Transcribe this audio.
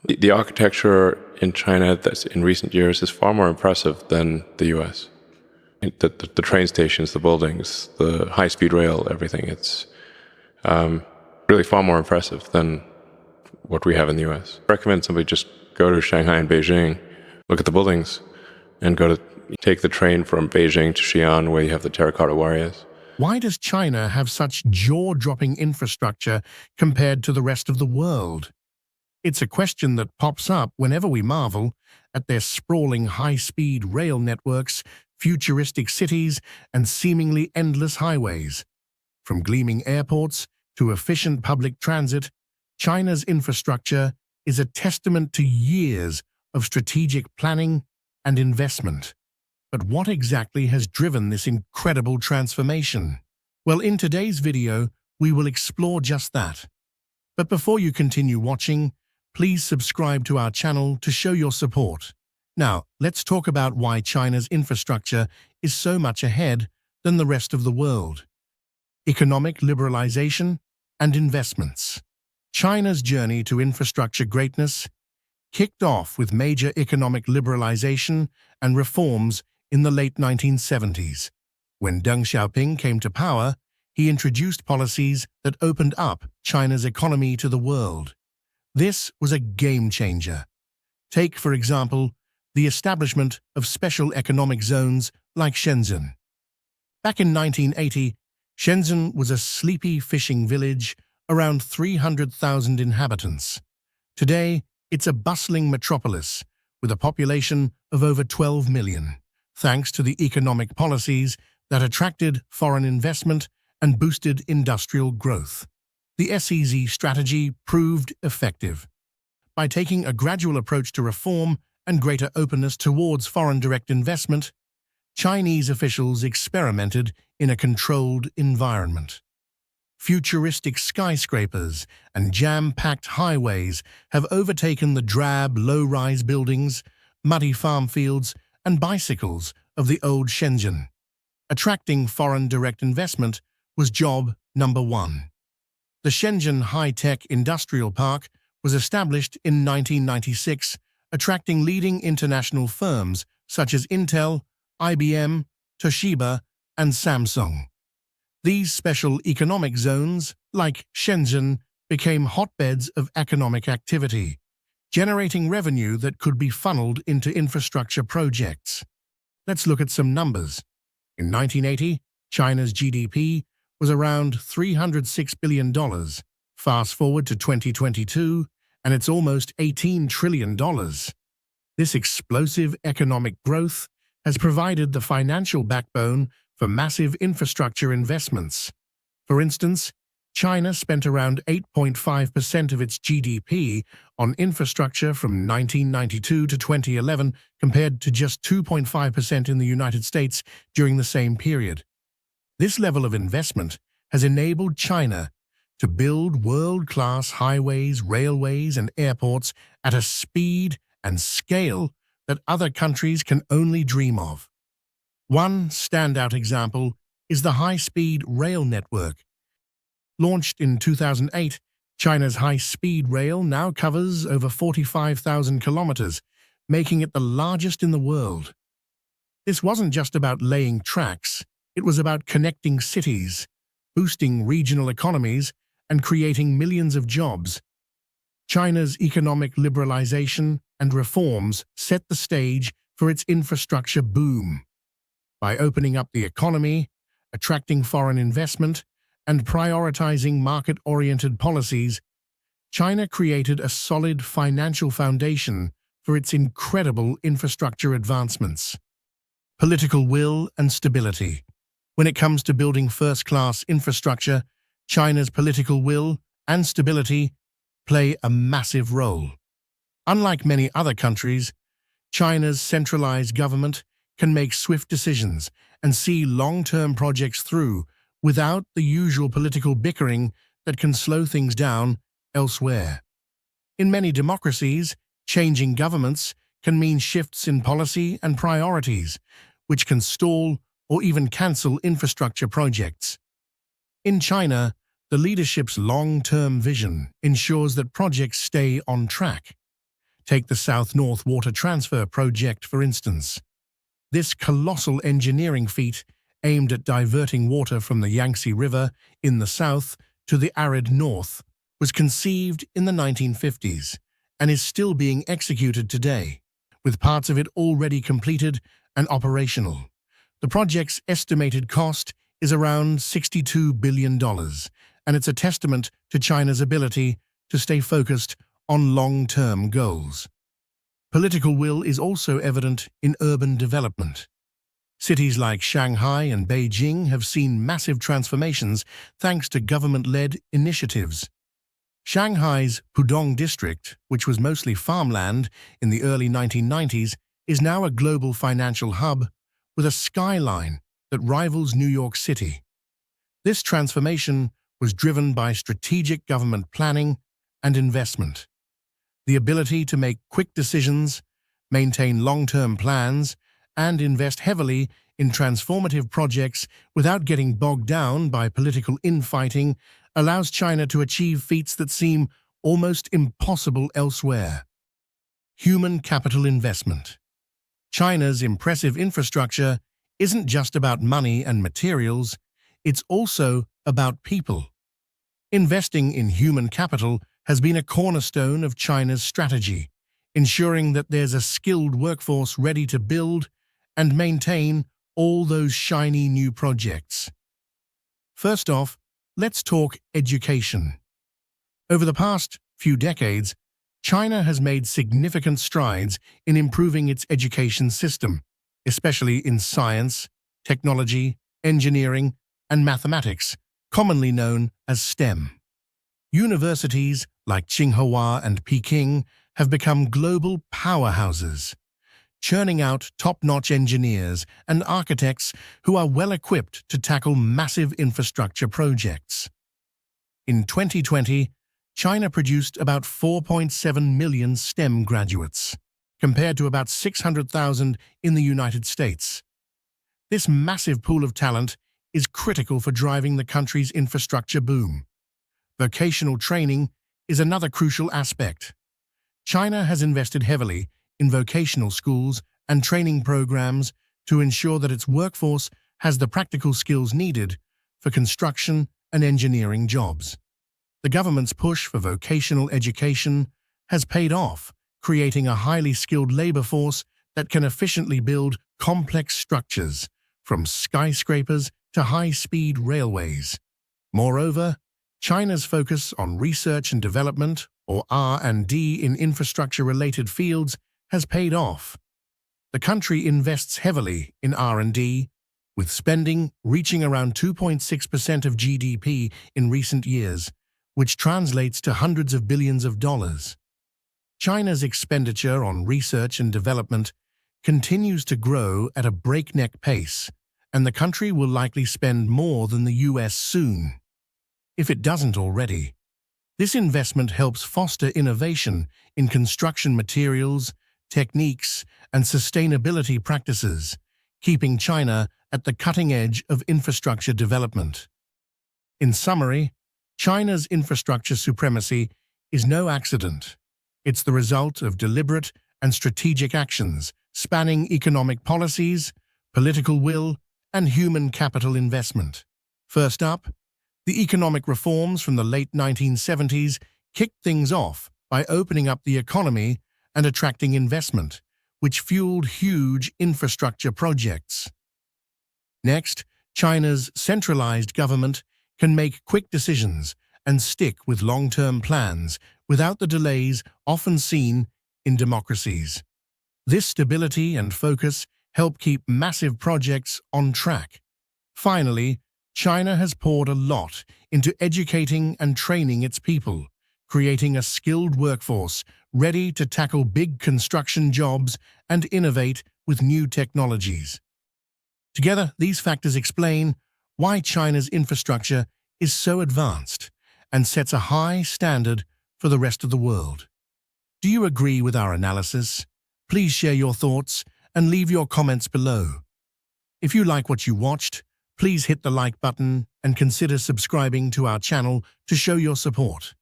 The architecture in China that's in recent years is far more impressive than the US. The train stations, the buildings, the high-speed rail, everything, it's really far more impressive than what we have in the US. I recommend somebody just go to Shanghai and Beijing, look at the buildings, and take the train from Beijing to Xi'an, where you have the terracotta warriors. Why does China have such jaw-dropping infrastructure compared to the rest of the world? It's a question that pops up whenever we marvel at their sprawling high-speed rail networks, futuristic cities, and seemingly endless highways. From gleaming airports to efficient public transit, China's infrastructure is a testament to years of strategic planning and investment. But what exactly has driven this incredible transformation? Well, in today's video, we will explore just that. But before you continue watching, please subscribe to our channel to show your support. Now, let's talk about why China's infrastructure is so much ahead than the rest of the world. Economic liberalization and investments. China's journey to infrastructure greatness kicked off with major economic liberalization and reforms in the late 1970s. When Deng Xiaoping came to power, he introduced policies that opened up China's economy to the world. This was a game-changer. Take, for example, the establishment of special economic zones like Shenzhen. Back in 1980, Shenzhen was a sleepy fishing village, around 300,000 inhabitants. Today, it's a bustling metropolis with a population of over 12 million, thanks to the economic policies that attracted foreign investment and boosted industrial growth. The SEZ strategy proved effective. By taking a gradual approach to reform and greater openness towards foreign direct investment, Chinese officials experimented in a controlled environment. Futuristic skyscrapers and jam-packed highways have overtaken the drab, low-rise buildings, muddy farm fields, and bicycles of the old Shenzhen. Attracting foreign direct investment was job number one. The Shenzhen High-Tech Industrial Park was established in 1996, attracting leading international firms such as Intel, IBM, Toshiba, and Samsung. These special economic zones, like Shenzhen, became hotbeds of economic activity, generating revenue that could be funneled into infrastructure projects. Let's look at some numbers. In 1980, China's GDP was around $306 billion. Fast forward to 2022, and it's almost $18 trillion. This explosive economic growth has provided the financial backbone for massive infrastructure investments. For instance, China spent around 8.5% of its GDP on infrastructure from 1992 to 2011, compared to just 2.5% in the United States during the same period. This level of investment has enabled China to build world-class highways, railways, and airports at a speed and scale that other countries can only dream of. One standout example is the high-speed rail network. Launched in 2008, China's high-speed rail now covers over 45,000 kilometers, making it the largest in the world. This wasn't just about laying tracks, it was about connecting cities, boosting regional economies, and creating millions of jobs. China's economic liberalization and reforms set the stage for its infrastructure boom. By opening up the economy, attracting foreign investment, and prioritizing market-oriented policies, China created a solid financial foundation for its incredible infrastructure advancements. Political will and stability. When it comes to building first-class infrastructure, China's political will and stability play a massive role. Unlike many other countries, China's centralized government can make swift decisions and see long-term projects through without the usual political bickering that can slow things down elsewhere. In many democracies, changing governments can mean shifts in policy and priorities, which can stall or even cancel infrastructure projects. In China, the leadership's long-term vision ensures that projects stay on track. Take the South-North Water Transfer Project, for instance. This colossal engineering feat, aimed at diverting water from the Yangtze River in the south to the arid north, was conceived in the 1950s and is still being executed today, with parts of it already completed and operational. The project's estimated cost is around $62 billion, and it's a testament to China's ability to stay focused on long-term goals. Political will is also evident in urban development. Cities like Shanghai and Beijing have seen massive transformations thanks to government-led initiatives. Shanghai's Pudong district, which was mostly farmland in the early 1990s, is now a global financial hub with a skyline that rivals New York City. This transformation was driven by strategic government planning and investment. The ability to make quick decisions, maintain long-term plans, and invest heavily in transformative projects without getting bogged down by political infighting allows China to achieve feats that seem almost impossible elsewhere. Human capital investment. China's impressive infrastructure isn't just about money and materials, it's also about people. Investing in human capital has been a cornerstone of China's strategy, ensuring that there's a skilled workforce ready to build and maintain all those shiny new projects. First off, let's talk education. Over the past few decades, China has made significant strides in improving its education system, especially in science, technology, engineering, and mathematics, commonly known as STEM. Universities like Tsinghua and Peking have become global powerhouses, churning out top-notch engineers and architects who are well-equipped to tackle massive infrastructure projects. In 2020, China produced about 4.7 million STEM graduates, compared to about 600,000 in the United States. This massive pool of talent is critical for driving the country's infrastructure boom. Vocational training is another crucial aspect. China has invested heavily in vocational schools and training programs to ensure that its workforce has the practical skills needed for construction and engineering jobs. The government's push for vocational education has paid off, creating a highly skilled labor force that can efficiently build complex structures, from skyscrapers to high-speed railways. Moreover, China's focus on research and development, or R&D, in infrastructure-related fields has paid off. The country invests heavily in R&D, with spending reaching around 2.6% of GDP in recent years, which translates to hundreds of billions of dollars. China's expenditure on research and development continues to grow at a breakneck pace, and the country will likely spend more than the US soon, if it doesn't already. This investment helps foster innovation in construction materials, techniques, and sustainability practices, keeping China at the cutting edge of infrastructure development. In summary, China's infrastructure supremacy is no accident. It's the result of deliberate and strategic actions spanning economic policies, political will, and human capital investment. First up, the economic reforms from the late 1970s kicked things off by opening up the economy and attracting investment, which fueled huge infrastructure projects. Next, China's centralized government can make quick decisions and stick with long-term plans without the delays often seen in democracies. This stability and focus help keep massive projects on track. Finally, China has poured a lot into educating and training its people, creating a skilled workforce ready to tackle big construction jobs and innovate with new technologies. Together, these factors explain why China's infrastructure is so advanced and sets a high standard for the rest of the world. Do you agree with our analysis? Please share your thoughts and leave your comments below. If you like what you watched, please hit the like button and consider subscribing to our channel to show your support.